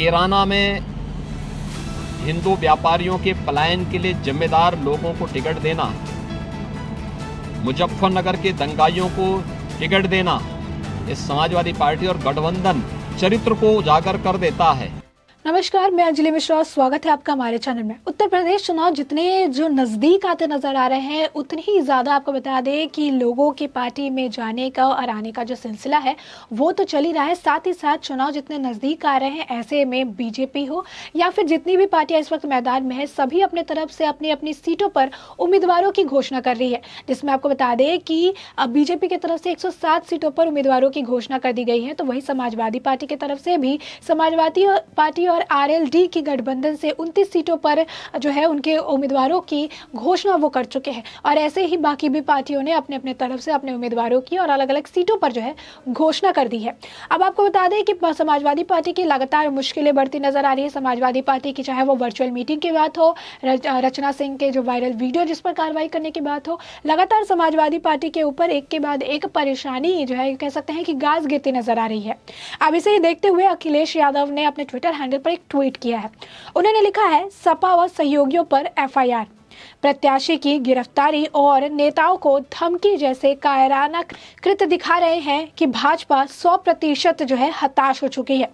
कैराना में हिंदू व्यापारियों के पलायन के लिए जिम्मेदार लोगों को टिकट देना, मुजफ्फरनगर के दंगाइयों को टिकट देना, इस समाजवादी पार्टी और गठबंधन चरित्र को उजागर कर देता है। नमस्कार, मैं अंजलि मिश्रा और स्वागत है आपका हमारे चैनल में। उत्तर प्रदेश चुनाव जितने जो नज़दीक आते नजर आ रहे हैं, उतनी ही ज़्यादा आपको बता दें कि लोगों की पार्टी में जाने का और आने का जो सिलसिला है वो तो चल ही रहा है। साथ ही साथ चुनाव जितने नज़दीक आ रहे हैं, ऐसे में बीजेपी हो या फिर जितनी भी पार्टियां इस वक्त मैदान में है, सभी अपने तरफ से अपनी अपनी सीटों पर उम्मीदवारों की घोषणा कर रही है। जिसमें आपको बता दें कि अब बीजेपी की तरफ से 107 सीटों पर उम्मीदवारों की घोषणा कर दी गई है, तो वही समाजवादी पार्टी की तरफ से भी समाजवादी पार्टी और आरएलडी की गठबंधन से 29 सीटों पर जो है उनके उम्मीदवारों की घोषणा वो कर चुके हैं। और ऐसे ही बाकी भी पार्टियों ने अपने अपने तरफ से अपने उम्मीदवारों की और अलग अलग सीटों पर जो है घोषणा कर दी है। अब आपको बता दें कि समाजवादी पार्टी की लगातार मुश्किलें बढ़ती नजर आ रही है। समाजवादी पार्टी की चाहे वो वर्चुअल मीटिंग की बात हो, रचना सिंह के जो वायरल वीडियो जिस पर कार्रवाई करने की बात हो, लगातार समाजवादी पार्टी के ऊपर एक के बाद एक परेशानी जो है कह सकते हैं कि गाज गिरती नजर आ रही है। अब इसे ही देखते हुए अखिलेश यादव ने अपने ट्विटर हैंडल पर एक ट्वीट किया है। उन्होंने लिखा है, सपा व सहयोगियों पर एफआईआर, प्रत्याशी की गिरफ्तारी और नेताओं को धमकी जैसे कायराना कृत्य दिखा रहे हैं कि भाजपा 100% जो है हताश हो चुकी है।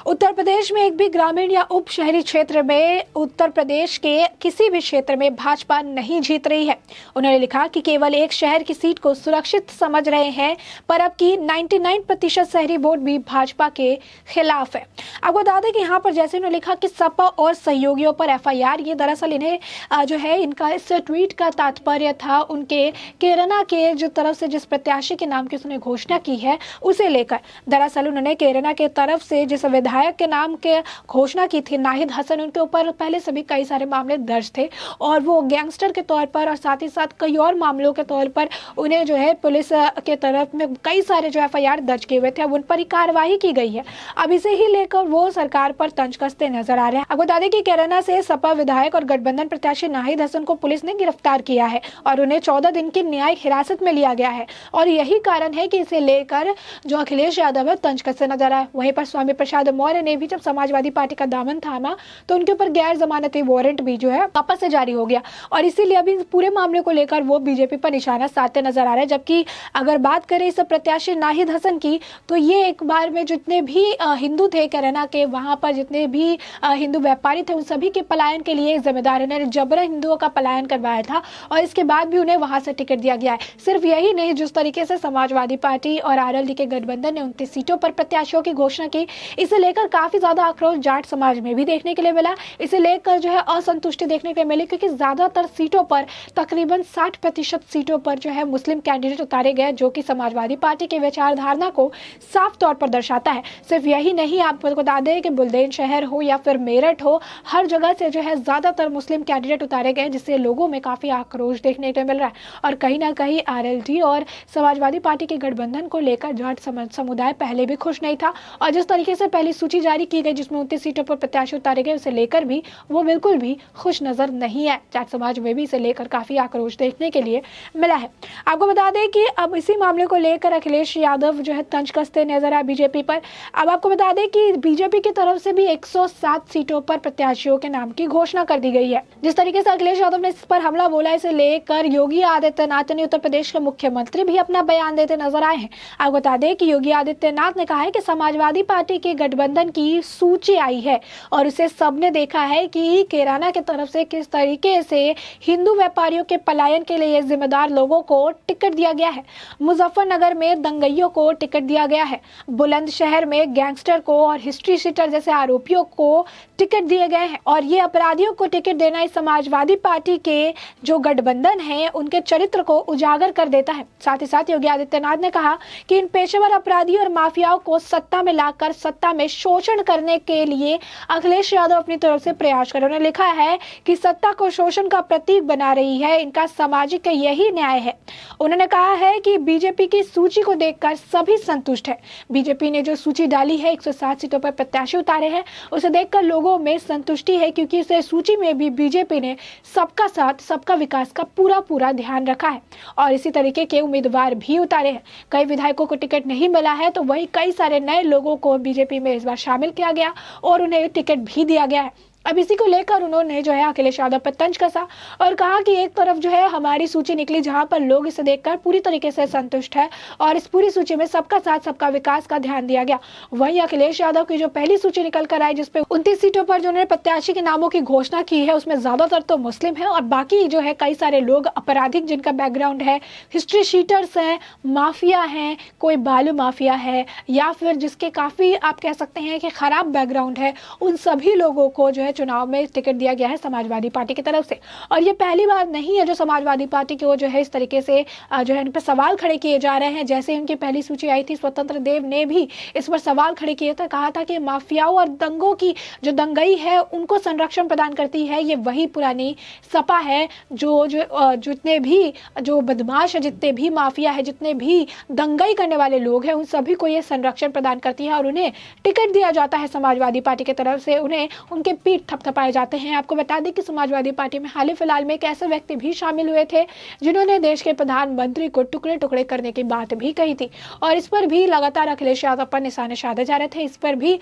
उत्तर प्रदेश में एक भी ग्रामीण या उप शहरी क्षेत्र में, उत्तर प्रदेश के किसी भी क्षेत्र में भाजपा नहीं जीत रही है। उन्होंने लिखा कि केवल एक शहर की सीट को सुरक्षित समझ रहे हैं, पर अब की 99% शहरी वोट भी भाजपा के खिलाफ है। आपको बता दें कि यहाँ पर जैसे उन्होंने लिखा कि सपा और सहयोगियों पर एफआईआर, ये दरअसल इन्हें जो है इनका इस ट्वीट का तात्पर्य था उनके कैराना के जो तरफ से जिस प्रत्याशी के नाम की उसने घोषणा की है उसे लेकर। दरअसल उन्होंने कैराना के तरफ से जिस विधायक के नाम के घोषणा की थी, नाहिद हसन, उनके ऊपर पहले से भी कई सारे मामले दर्ज थे और वो गैंगस्टर के तौर पर और साथ ही साथ कई और मामलों के तौर पर उन्हें जो है पुलिस के तरफ में कई सारे जो एफआईआर दर्ज किए हुए थे, अब उन पर ही कार्रवाई की गई है। अब इसे ही लेकर वो सरकार पर तंज कसते नजर आ रहे हैं। आपको बता दें कि कैराना से सपा विधायक और गठबंधन प्रत्याशी नाहिद हसन को पुलिस ने गिरफ्तार किया है और उन्हें 14 दिन की न्यायिक हिरासत में लिया गया है और यही कारण है कि इसे लेकर जो अखिलेश यादव है तंज कसते नजर आए। वहीं पर स्वामी प्रसाद मौर्य ने भी जब समाजवादी पार्टी का दामन थामा तो उनके ऊपर गैर जमानती वारंट भी जो है वापस से जारी हो गया और इसीलिए अभी पूरे मामले को लेकर वो बीजेपी पर निशाना साधते नजर आ रहे हैं। जबकि अगर बात करें इस प्रत्याशी नाहिद हसन की, तो ये एक बार में जितने भी हिंदू थे कैराना के, वहां पर जितने भी हिंदू व्यापारी थे, उन सभी के पलायन के लिए जिम्मेदार, उन्होंने जबरन हिंदुओं का पलायन करवाया था और इसके बाद भी उन्हें वहां से टिकट दिया गया है। सिर्फ यही नहीं, जिस तरीके से समाजवादी पार्टी और आरएलडी के गठबंधन ने 29 सीटों पर प्रत्याशियों की घोषणा की, इसे लेकर काफी ज्यादा आक्रोश जाट समाज में भी देखने के लिए मिला। इसे लेकर जो है असंतुष्टि देखने के लिए मिली क्योंकि ज्यादातर सीटों पर, तकरीबन 60% सीटों पर जो है मुस्लिम कैंडिडेट उतारे गए, जो कि समाजवादी पार्टी की विचारधारा को साफ तौर पर दर्शाता है। सिर्फ यही नहीं, आपको बता दें कि बुलंदशहर हो या फिर मेरठ हो, हर जगह से जो है ज्यादातर मुस्लिम कैंडिडेट उतारे गए, जिससे लोगों में काफी आक्रोश देखने को मिल रहा है। और कहीं ना कहीं आरएलडी और समाजवादी पार्टी के गठबंधन को लेकर जाट समुदाय पहले भी खुश नहीं था और जिस तरीके से पहली सूची जारी की गई जिसमें 29 सीटों पर प्रत्याशी उतारे गए, उसे लेकर भी वो बिल्कुल भी खुश नजर नहीं है। जाट समाज में भी इसे लेकर काफी आक्रोश देखने के लिए मिला है। आपको बता दें कि अब इसी मामले को लेकर अखिलेश यादव जो है तंज कसते नजर आए बीजेपी पर। अब आपको बता दें कि बीजेपी की तरफ से भी 107 सीटों पर प्रत्याशियों के नाम की घोषणा कर दी गई है। जिस तरीके से अखिलेश यादव ने इस पर हमला बोला, इसे लेकर योगी आदित्यनाथ ने, उत्तर प्रदेश के मुख्यमंत्री, भी अपना बयान देते नजर आए हैं। आपको बता दें कि योगी आदित्यनाथ ने कहा है कि समाजवादी पार्टी के गठबंधन की सूची आई है और उसे सबने देखा है कि कैराना की तरफ से किस तरीके से हिंदू व्यापारियों के पलायन के लिए जिम्मेदार लोगों को टिकट दिया गया है। मुजफ्फरनगर में दंगइयों को टिकट दिया गया है, बुलंदशहर में गैंगस्टर को और हिस्ट्री शीटर जैसे आरोपियों को टिकट दिए गए हैं और ये अपराधियों को टिकट देना इस समाजवादी पार्टी के जो गठबंधन है उनके चरित्र को उजागर कर देता है। साथ ही साथ योगी आदित्यनाथ ने कहा कि इन पेशेवर अपराधियों और माफियाओं को सत्ता में लाकर सत्ता में शोषण करने के लिए अखिलेश यादव अपनी तरफ से प्रयास कर रहे हैं। उन्होंने लिखा है कि सत्ता को शोषण का प्रतीक बना रही है, इनका सामाजिक यही न्याय है। उन्होंने कहा है कि बीजेपी की सूची को देखकर सभी संतुष्ट है। बीजेपी ने जो सूची डाली है, 107 सीटों पर प्रत्याशी उतारे हैं, उसे देखकर लोगों में संतुष्टि है क्योंकि इस सूची में भी बीजेपी ने सबका साथ सबका विकास का पूरा ध्यान रखा है और इसी तरीके के उम्मीदवार भी उतारे हैं। कई विधायकों को टिकट नहीं मिला है तो वही कई सारे नए लोगों को बीजेपी में इस बार शामिल किया गया और उन्हें टिकट भी दिया गया है। अब इसी को लेकर उन्होंने जो है अखिलेश यादव पर तंज कसा और कहा कि एक तरफ जो है हमारी सूची निकली जहां पर लोग इसे देखकर पूरी तरीके से संतुष्ट है और इस पूरी सूची में सबका साथ सबका विकास का ध्यान दिया गया। वहीं अखिलेश यादव की जो पहली सूची निकल कर आई जिसपे 29 सीटों पर जो उन्होंने प्रत्याशी के नामों की घोषणा की है उसमें ज्यादातर तो मुस्लिम है और बाकी जो है कई सारे लोग आपराधिक जिनका बैकग्राउंड है, हिस्ट्री शीटर्स है, माफिया है, कोई बालू माफिया है या फिर जिसके काफी आप कह सकते हैं कि खराब बैकग्राउंड है, उन सभी लोगों को जो है चुनाव में टिकट दिया गया है समाजवादी पार्टी की तरफ से। और ये पहली बार नहीं है जो समाजवादी पार्टी को जो है इस तरीके से जो है इन पर सवाल खड़े किए जा रहे हैं। जैसे उनकी पहली सूची आई थी स्वतंत्र देव ने भी इस पर सवाल खड़े किए थे, कहा था कि माफियाओं और दंगों की जो दंगई है उनको संरक्षण प्रदान करती है ये वही पुरानी सपा है जो जितने भी जो बदमाश है, जितने भी माफिया है, जितने भी दंगई करने वाले लोग हैं उन सभी को ये संरक्षण प्रदान करती है और उन्हें टिकट दिया जाता है समाजवादी पार्टी की तरफ से, उन्हें उनके पीठ थपथपाए जाते हैं। आपको बता दें कि समाजवादी पार्टी में हाल ही फिलहाल में एक ऐसे व्यक्ति भी शामिल हुए थे जिन्होंने देश के प्रधानमंत्री को टुकड़े टुकड़े करने की बात भी कही थी और इस पर भी लगातार अखिलेश यादव पर निशाने साधे जा रहे थे। इस पर भी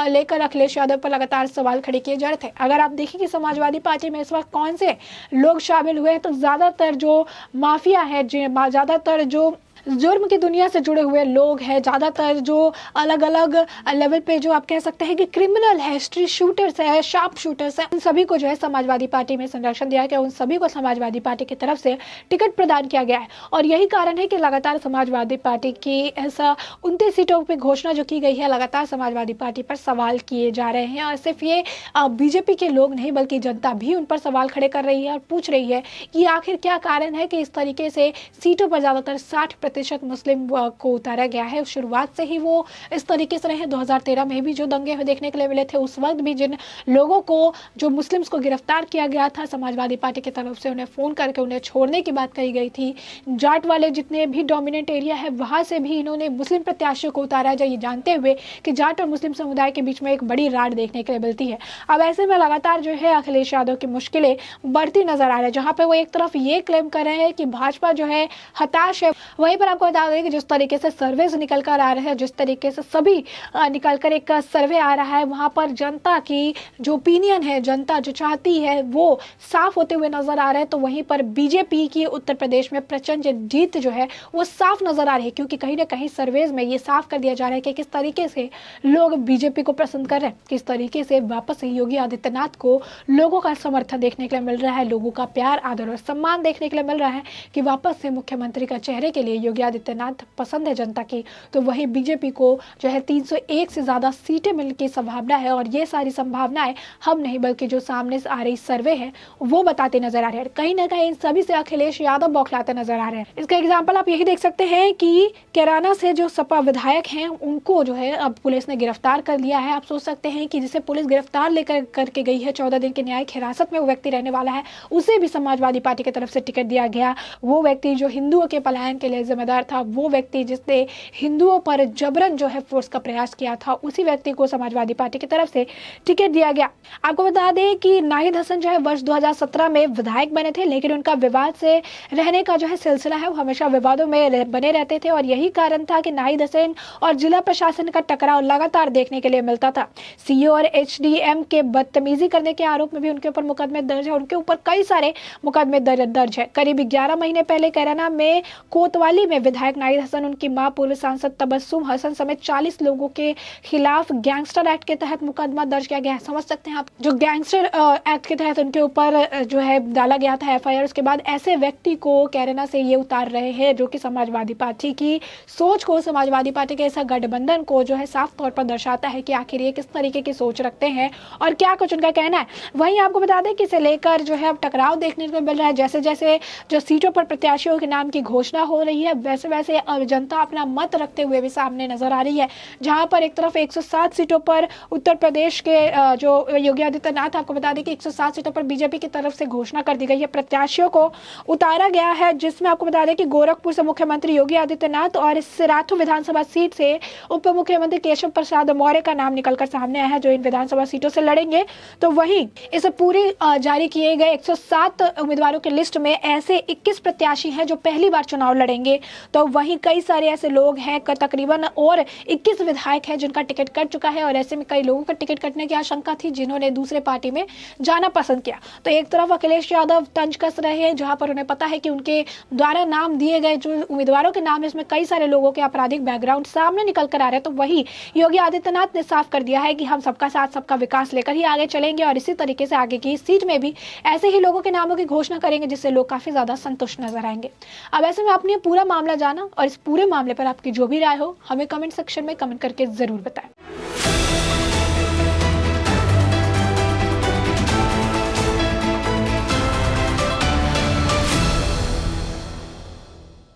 लेकर अखिलेश यादव पर लगातार सवाल खड़े किए जा रहे थे। अगर आप देखें कि समाजवादी पार्टी में इस वक्त कौन से लोग शामिल हुए हैं तो ज्यादातर जो माफिया है, ज्यादातर जो जुर्म की दुनिया से जुड़े हुए लोग हैं, ज़्यादातर जो अलग अलग लेवल पे जो आप कह सकते हैं कि क्रिमिनल है, हिस्ट्री शूटर्स है, शार्प शूटर्स है, उन सभी को जो है समाजवादी पार्टी में संरक्षण दिया गया, उन सभी को समाजवादी पार्टी की तरफ से टिकट प्रदान किया गया है। और यही कारण है कि लगातार समाजवादी पार्टी की ऐसा 29 सीटों पर घोषणा जो की गई है, लगातार समाजवादी पार्टी पर सवाल किए जा रहे हैं और सिर्फ ये बीजेपी के लोग नहीं बल्कि जनता भी उन पर सवाल खड़े कर रही है और पूछ रही है कि आखिर क्या कारण है कि इस तरीके से सीटों पर ज़्यादातर 60% मुस्लिम को उतारा गया है। शुरुआत से ही वो इस तरीके से रहे। 2013 में भी जो दंगे देखने के लिए मिले थे उस वक्त भी जिन लोगों को जो मुस्लिम्स को गिरफ्तार किया गया था समाजवादी पार्टी की तरफ से उन्हें फोन करके उन्हें छोड़ने की बात कही गई थी। जाट वाले जितने भी डोमिनेंट एरिया है वहां से भी इन्होंने मुस्लिम प्रत्याशियों को उतारा जाए, ये जानते हुए कि जाट और मुस्लिम समुदाय के बीच में एक बड़ी राड़ देखने के लिए मिलती है। अब ऐसे में लगातार जो है अखिलेश यादव की मुश्किलें बढ़ती नजर आ रही है। जहां पे वो एक तरफ ये क्लेम कर रहे हैं कि भाजपा जो है हताश है, वहीं पर आपको बता दें कि जिस तरीके से सर्वेज निकल कर आ रहे हैं, जिस तरीके से सभी निकल कर एक सर्वे आ रहा है वहां पर जनता की जो ओपिनियन है, जनता जो चाहती है वो साफ होते हुए नजर आ रहे हैं। तो वहीं पर बीजेपी की उत्तर प्रदेश में प्रचंड जीत जो है वो साफ नजर आ रही है क्योंकि कहीं ना कहीं सर्वेज में ये साफ कर दिया जा रहा है कि किस तरीके से लोग बीजेपी को पसंद कर रहे हैं, किस तरीके से वापस से योगी आदित्यनाथ को लोगों का समर्थन देखने के लिए मिल रहा है, लोगों का प्यार, आदर और सम्मान देखने के लिए मिल रहा है कि वापस से मुख्यमंत्री का चेहरे के लिए योगी आदित्यनाथ पसंद है जनता की। तो वही बीजेपी को जो है 301 से ज्यादा सीटें मिलने की संभावना है और ये सारी संभावनाएं हम नहीं बल्कि जो सामने से आ रही सर्वे है वो बताते नजर आ रहे हैं। कहीं ना कहीं इन सभी से अखिलेश यादव बौखलाते नजर आ रहे हैं। इसका एग्जाम्पल आप यही देख सकते हैं कि कैराना से जो सपा विधायक हैं उनको जो है अब पुलिस ने गिरफ्तार कर लिया है। आप सोच सकते हैं कि जिसे पुलिस गिरफ्तार लेकर करके गई है, 14 दिन की न्यायिक हिरासत में वो व्यक्ति रहने वाला है, उसे भी समाजवादी पार्टी की तरफ से टिकट दिया गया। वो व्यक्ति जो हिंदुओं के पलायन के लिए जिम्मेदार था, वो व्यक्ति जिसने हिंदुओं पर जबरन जो है फोर्स का प्रयास किया था, उसी व्यक्ति को समाजवादी पार्टी की तरफ से टिकट दिया गया। आपको बता दें कि नाहिद हसन जो है वर्ष 2017 में विधायक बने थे, लेकिन उनका विवाद से रहने का जो है सिलसिला है वो हमेशा विवादों में बने रहते थे और यही कारण था कि नाहिद हसन और जिला प्रशासन का टकराव लगातार देखने के लिए मिलता था। सीईओ और एचडीएम के बदतमीजी करने के आरोप में भी उनके ऊपर मुकदमे दर्ज है, उनके ऊपर कई सारे मुकदमे दर्ज है। करीब 11 महीने पहले कैराना में कोतवाली में विधायक नाहिद हसन, उनकी मां पूर्व सांसद तबस्सुम हसन समेत 40 लोगों के खिलाफ गैंगस्टर एक्ट के तहत मुकदमा दर्ज किया गया है। समझ सकते हैं आप, जो गैंगस्टर एक्ट के तहत उनके ऊपर जो है डाला गया था एफआईआर। उसके बाद ऐसे व्यक्ति को कैराना से ये उतार रहे हैं जो कि समाजवादी पार्टी की सोच को, समाजवादी पार्टी के ऐसा गठबंधन को जो है साफ तौर पर दर्शाता है कि आखिर ये किस तरीके की सोच रखते हैं और क्या कुछ उनका कहना है। वहीं आपको बता दें कि इसे लेकर जो है अब टकराव देखने को मिल रहा है। जैसे जैसे जो सीटों पर प्रत्याशियों के नाम की घोषणा हो रही है वैसे वैसे जनता अपना मत रखते हुए भी सामने नजर आ रही है, जहां पर एक तरफ 107 सीटों पर उत्तर प्रदेश के जो योगी आदित्यनाथ, आपको बता दें कि 107 सीटों पर बीजेपी की तरफ से घोषणा कर दी गई है, प्रत्याशियों को उतारा गया है, जिसमें आपको बता दें कि गोरखपुर से मुख्यमंत्री योगी आदित्यनाथ और सिराथू विधानसभा सीट से उप मुख्यमंत्री केशव प्रसाद मौर्य का नाम निकलकर सामने आया है, जो इन विधानसभा सीटों से लड़ेंगे। तो वहीं इस पूरी जारी किए गए 107 उम्मीदवारों की लिस्ट में ऐसे 21 प्रत्याशी हैं जो पहली बार चुनाव लड़ेंगे। तो वहीं कई सारे ऐसे लोग हैं, तकरीबन और 21 विधायक हैं जिनका टिकट कट चुका है, और ऐसे में कई लोगों का टिकट कटने की आशंका थी जिन्होंने दूसरे पार्टी में जाना पसंद किया। तो एक तरफ अखिलेश यादव तंज कस रहे हैं, जहां पर उन्हें पता है कि उनके द्वारा नाम दिए गए जो उम्मीदवारों के नाम है इसमें कई सारे लोगों के आपराधिक बैकग्राउंड सामने निकल कर आ रहे हैं। तो वही योगी आदित्यनाथ ने साफ कर दिया है कि हम सबका साथ सबका विकास लेकर ही आगे चलेंगे, और इसी तरीके से आगे की सीट में भी ऐसे ही लोगों के नामों की घोषणा करेंगे जिससे लोग काफी ज्यादा संतुष्ट नजर आएंगे। अब ऐसे में आपने पूरा मामला जाना, और इस पूरे मामले पर आपकी जो भी राय हो हमें कमेंट सेक्शन में कमेंट करके जरूर बताएं।